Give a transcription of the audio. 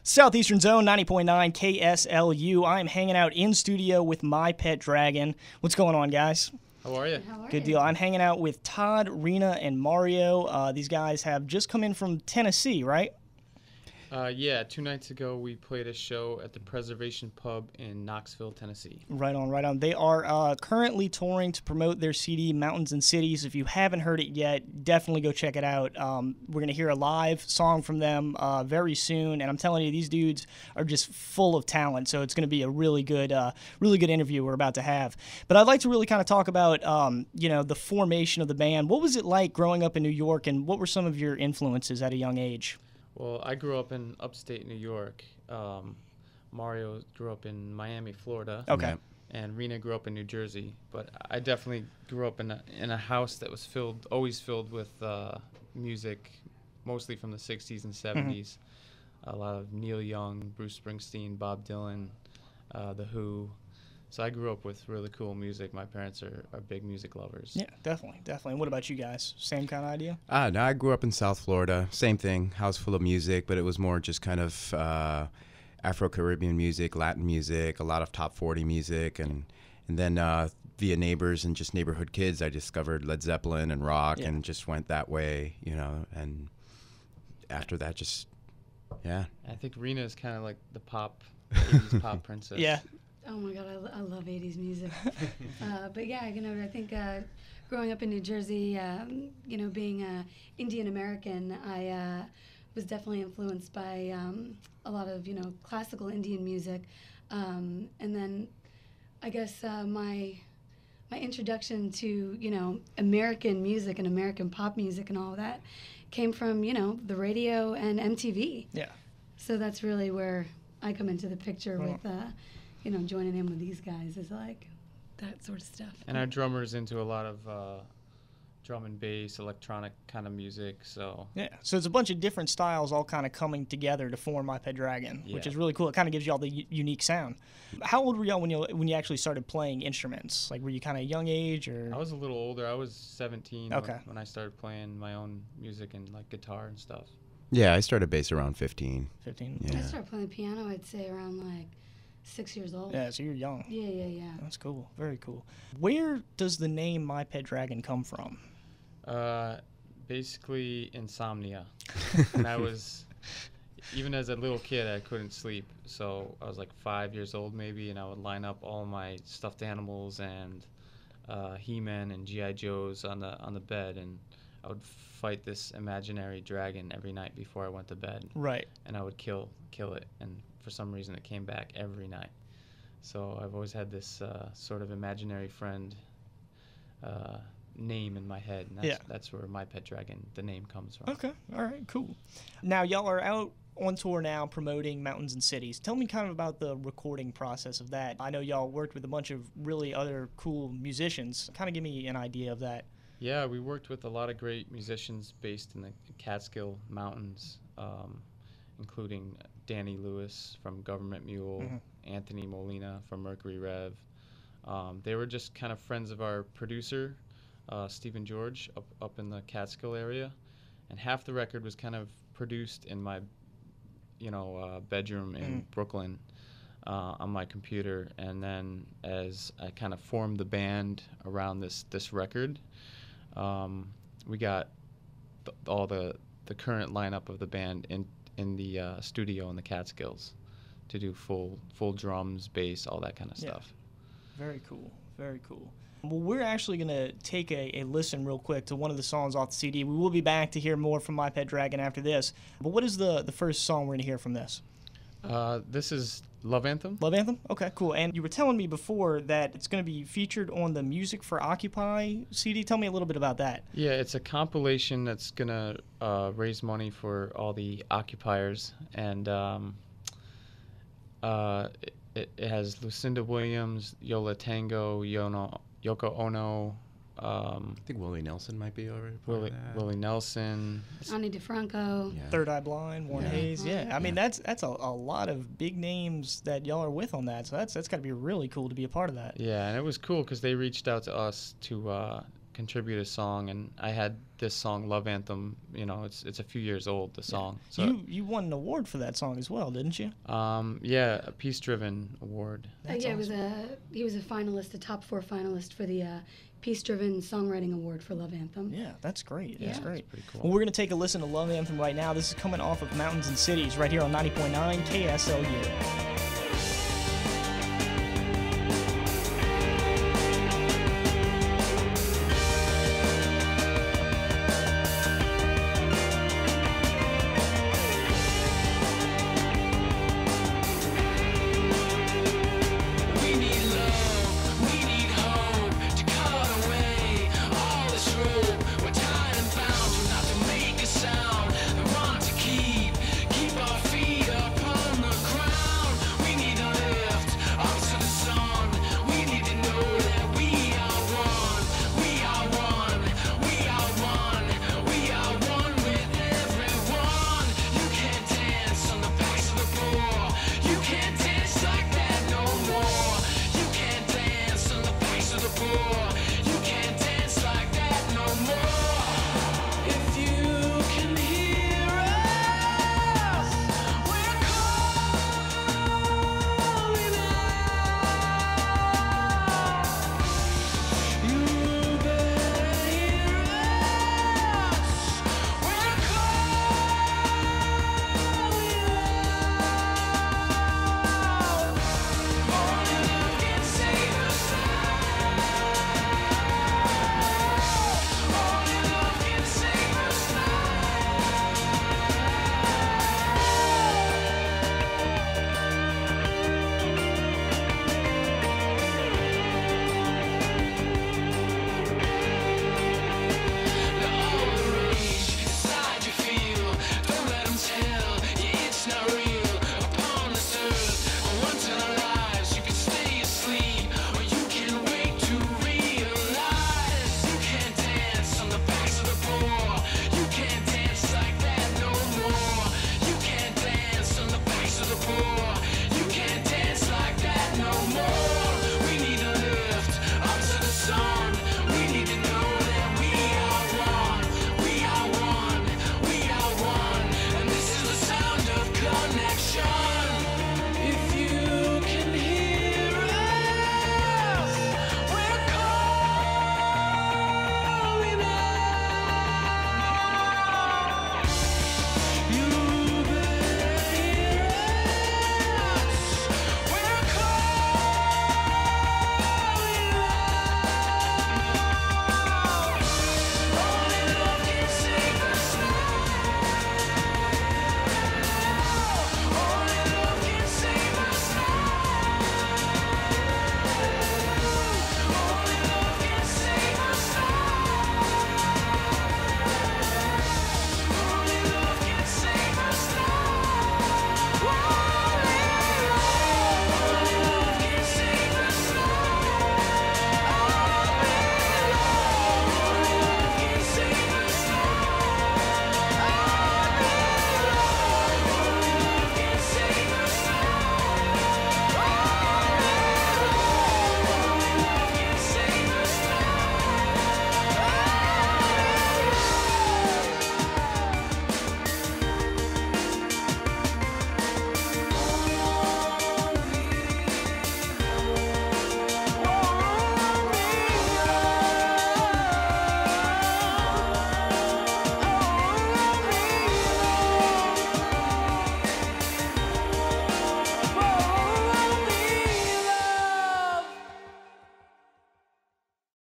Southeastern Zone, 90.9 KSLU. I'm hanging out in studio with My Pet Dragon. What's going on, guys? How are you? Good deal. I'm hanging out with Todd, Rena, and Mario. These guys have just come in from Tennessee, right? Yeah, 2 nights ago we played a show at the Preservation Pub in Knoxville, Tennessee. Right on, right on. They are currently touring to promote their CD, Mountains and Cities. If you haven't heard it yet, definitely go check it out. We're going to hear a live song from them very soon, and I'm telling you, these dudes are just full of talent, so it's going to be a really good interview we're about to have. But I'd like to really kind of talk about, the formation of the band. What was it like growing up in New York, and what were some of your influences at a young age? Well, I grew up in upstate New York. Mario grew up in Miami, Florida. Okay. And Rena grew up in New Jersey. But I definitely grew up in a house that was always filled with music, mostly from the 60s and 70s. Mm-hmm. A lot of Neil Young, Bruce Springsteen, Bob Dylan, The Who. So I grew up with really cool music. My parents are big music lovers. Yeah, definitely. And what about you guys? Same kind of idea? No, I grew up in South Florida. Same thing, house full of music, but it was more just kind of Afro-Caribbean music, Latin music, a lot of top 40 music, and then via neighbors and just neighborhood kids, I discovered Led Zeppelin and rock, and just went that way, and after that, just, yeah. I think Rena is kind of like the 80s pop princess. Yeah. Oh my God, I love 80s music. But yeah, I think growing up in New Jersey, being Indian American, I was definitely influenced by a lot of, classical Indian music. And then I guess my introduction to, American music and American pop music and all of that came from, the radio and MTV. Yeah. So that's really where I come into the picture with... joining in with these guys is like that sort of stuff. And our drummer's into a lot of drum and bass, electronic kind of music. So yeah, so it's a bunch of different styles all kind of coming together to form My Pet Dragon, which is really cool. It kind of gives you all the unique sound. How old were y'all when you actually started playing instruments? Like, were you kind of young age or? I was a little older. I was 17 okay. when I started playing my own music and like guitar and stuff. Yeah, I started bass around 15. 15. Yeah. I started playing the piano, I'd say around like 6 years old. Yeah, so you're young. Yeah. That's cool. Very cool. Where does the name My Pet Dragon come from? Basically insomnia. And I was, even as a little kid, I couldn't sleep. So I was like 5 years old maybe, and I would line up all my stuffed animals and He-Man and G.I. Joes on the bed, and I would fight this imaginary dragon every night before I went to bed. Right. And I would kill it, and for some reason it came back every night. So I've always had this sort of imaginary friend name in my head, and that's where My Pet Dragon, the name, comes from. Okay, all right, cool. Now y'all are out on tour now promoting Mountains and Cities. Tell me kind of about the recording process of that. I know y'all worked with a bunch of really other cool musicians. Kind of give me an idea of that. Yeah, we worked with a lot of great musicians based in the Catskill Mountains, including Danny Lewis from Government Mule, Anthony Molina from Mercury Rev. They were just kind of friends of our producer, Stephen George, up in the Catskill area. And half the record was kind of produced in my, bedroom in Brooklyn on my computer. And then as I kind of formed the band around this record, we got all the current lineup of the band in the studio in the Catskills to do full drums, bass, all that kind of stuff. Very cool. Very cool. Well, we're actually going to take a listen real quick to one of the songs off the CD. We will be back to hear more from My Pet Dragon after this. But what is the first song we're going to hear from this? This is Love Anthem. Love Anthem? Okay, cool. And you were telling me before that it's going to be featured on the Music for Occupy CD. Tell me a little bit about that. Yeah, it's a compilation that's going to raise money for all the occupiers. And it has Lucinda Williams, Yola Tango, Yoko Ono. I think Willie Nelson might be already. Willie Nelson. Ani DeFranco. Yeah. Third Eye Blind, Warren Hayes. Yeah, I mean, that's a lot of big names that y'all are with on that. So that's got to be really cool to be a part of that. Yeah, and it was cool because they reached out to us to contribute a song, and I had this song, Love Anthem. You know, it's a few years old, the song. So you won an award for that song as well, didn't you? yeah, a Peace Driven award. Yeah, he was a finalist, a top 4 finalist for the Peace Driven Songwriting Award for Love Anthem. Yeah, that's great. That's Yeah. great. That's pretty cool. Well, we're going to take a listen to Love Anthem right now. This is coming off of Mountains and Cities right here on 90.9 KSLU.